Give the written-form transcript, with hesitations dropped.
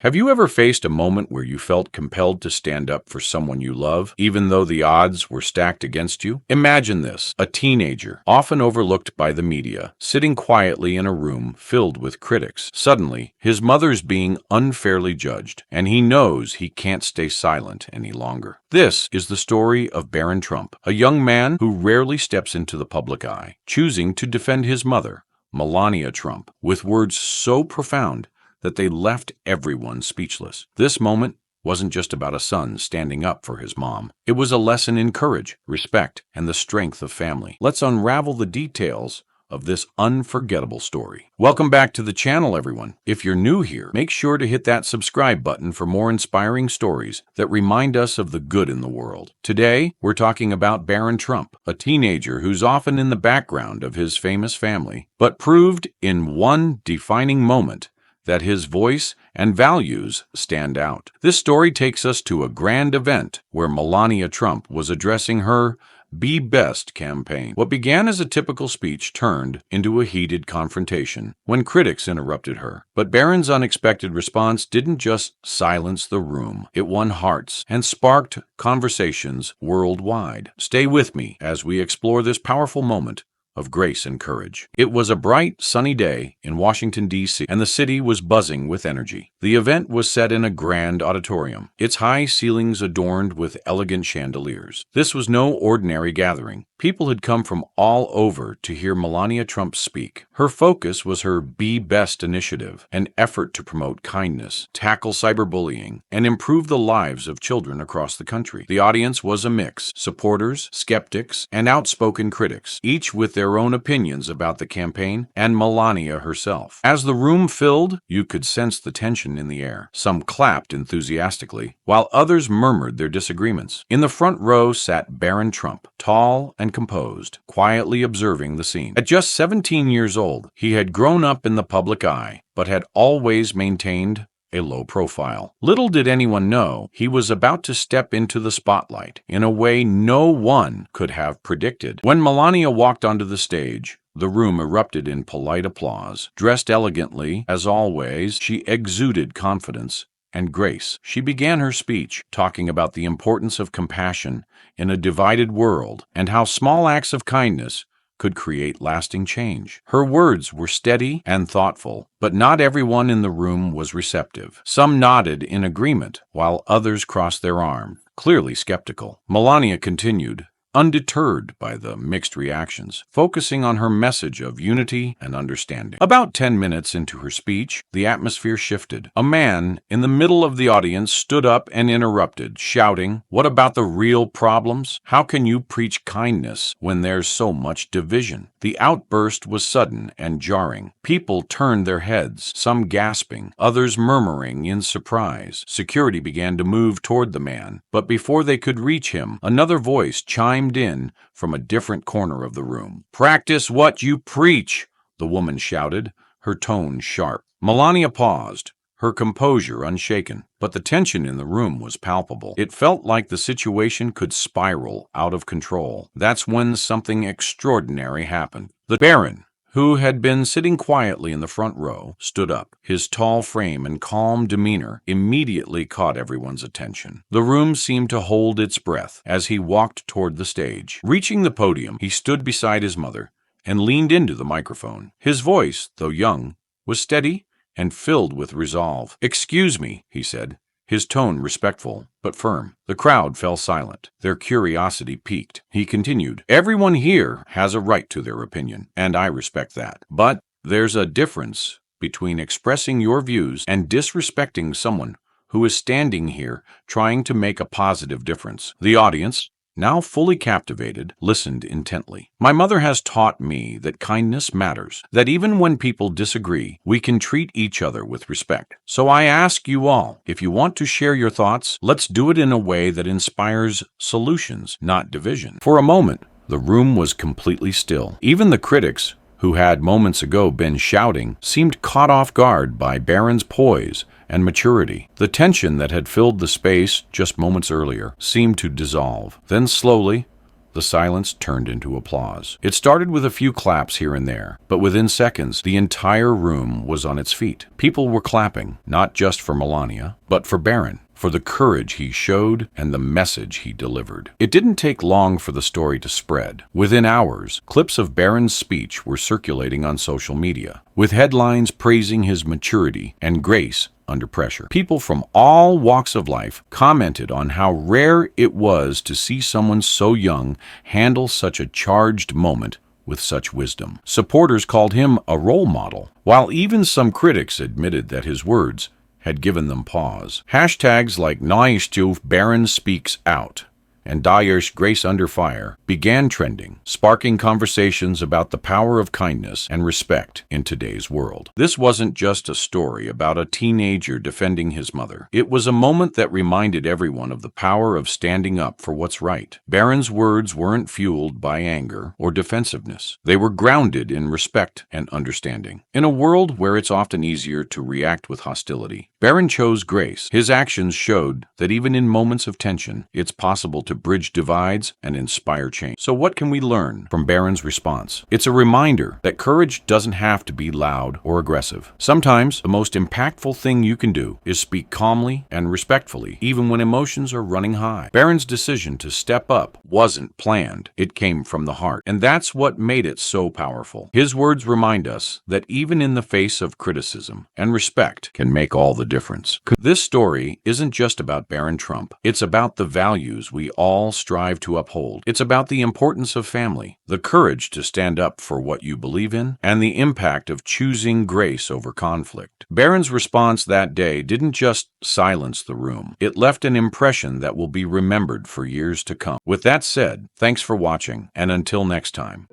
Have you ever faced a moment where you felt compelled to stand up for someone you love, even though the odds were stacked against you? Imagine this: a teenager, often overlooked by the media, sitting quietly in a room filled with critics. Suddenly, his mother's being unfairly judged, and he knows he can't stay silent any longer. This is the story of Barron Trump, a young man who rarely steps into the public eye, choosing to defend his mother, Melania Trump, with words so profound that they left everyone speechless. This moment wasn't just about a son standing up for his mom. It was a lesson in courage, respect, and the strength of family. Let's unravel the details of this unforgettable story. Welcome back to the channel, everyone. If you're new here, make sure to hit that subscribe button for more inspiring stories that remind us of the good in the world. Today, we're talking about Barron Trump, a teenager who's often in the background of his famous family, but proved in one defining moment that his voice and values stand out. This story takes us to a grand event where Melania Trump was addressing her Be Best campaign. What began as a typical speech turned into a heated confrontation when critics interrupted her. But Barron's unexpected response didn't just silence the room. It won hearts and sparked conversations worldwide. Stay with me as we explore this powerful moment of grace and courage. It was a bright, sunny day in Washington, D.C., and the city was buzzing with energy. The event was set in a grand auditorium, its high ceilings adorned with elegant chandeliers. This was no ordinary gathering. People had come from all over to hear Melania Trump speak. Her focus was her Be Best initiative, an effort to promote kindness, tackle cyberbullying, and improve the lives of children across the country. The audience was a mix: supporters, skeptics, and outspoken critics, each with their own opinions about the campaign and Melania herself. As the room filled, you could sense the tension in the air. Some clapped enthusiastically, while others murmured their disagreements. In the front row sat Barron Trump, tall and composed, quietly observing the scene. At just 17 years old, he had grown up in the public eye, but had always maintained a low profile. Little did anyone know he was about to step into the spotlight in a way no one could have predicted. When Melania walked onto the stage, the room erupted in polite applause. Dressed elegantly, as always, she exuded confidence and grace. She began her speech talking about the importance of compassion in a divided world and how small acts of kindness could create lasting change. Her words were steady and thoughtful, but not everyone in the room was receptive. Some nodded in agreement, while others crossed their arms, clearly skeptical. Melania continued, undeterred by the mixed reactions, focusing on her message of unity and understanding. About 10 minutes into her speech, the atmosphere shifted. A man in the middle of the audience stood up and interrupted, shouting, "What about the real problems? How can you preach kindness when there's so much division?" The outburst was sudden and jarring. People turned their heads, some gasping, others murmuring in surprise. Security began to move toward the man, but before they could reach him, another voice chimed in from a different corner of the room. "Practice what you preach," the woman shouted, her tone sharp. Melania paused, her composure unshaken, but the tension in the room was palpable. It felt like the situation could spiral out of control. That's when something extraordinary happened. The Baron, who had been sitting quietly in the front row, stood up. His tall frame and calm demeanor immediately caught everyone's attention. The room seemed to hold its breath as he walked toward the stage. Reaching the podium, he stood beside his mother and leaned into the microphone. His voice, though young, was steady and filled with resolve. "Excuse me," he said, his tone respectful but firm. The crowd fell silent, their curiosity piqued. He continued, "Everyone here has a right to their opinion, and I respect that. But there's a difference between expressing your views and disrespecting someone who is standing here trying to make a positive difference." The audience, now fully captivated, listened intently. "My mother has taught me that kindness matters, that even when people disagree, we can treat each other with respect. So I ask you all, if you want to share your thoughts, let's do it in a way that inspires solutions, not division." For a moment, the room was completely still. Even the critics, who had moments ago been shouting, seemed caught off guard by Barron's poise and maturity. The tension that had filled the space just moments earlier seemed to dissolve. Then slowly, the the silence turned into applause. It started with a few claps here and there, but within seconds, the entire room was on its feet. People were clapping, not just for Melania, but for Barron, for the courage he showed and the message he delivered. It didn't take long for the story to spread. Within hours, clips of Barron's speech were circulating on social media, with headlines praising his maturity and grace under pressure. People from all walks of life commented on how rare it was to see someone so young handle such a charged moment with such wisdom. Supporters called him a role model, while even some critics admitted that his words had given them pause. Hashtags like Naistuf Barron Speaks Out and Daesh Grace Under Fire began trending, sparking conversations about the power of kindness and respect in today's world. This wasn't just a story about a teenager defending his mother. It was a moment that reminded everyone of the power of standing up for what's right. Barron's words weren't fueled by anger or defensiveness. They were grounded in respect and understanding. In a world where it's often easier to react with hostility, Barron chose grace. His actions showed that even in moments of tension, it's possible to bridge divides and inspire change. So what can we learn from Barron's response? It's a reminder that courage doesn't have to be loud or aggressive. Sometimes the most impactful thing you can do is speak calmly and respectfully, even when emotions are running high. Barron's decision to step up wasn't planned. It came from the heart. And that's what made it so powerful. His words remind us that even in the face of criticism and respect can make all the difference. This story isn't just about Barron Trump. It's about the values we all strive to uphold. It's about the importance of family, the courage to stand up for what you believe in, and the impact of choosing grace over conflict. Barron's response that day didn't just silence the room. It left an impression that will be remembered for years to come. With that said, thanks for watching, and until next time.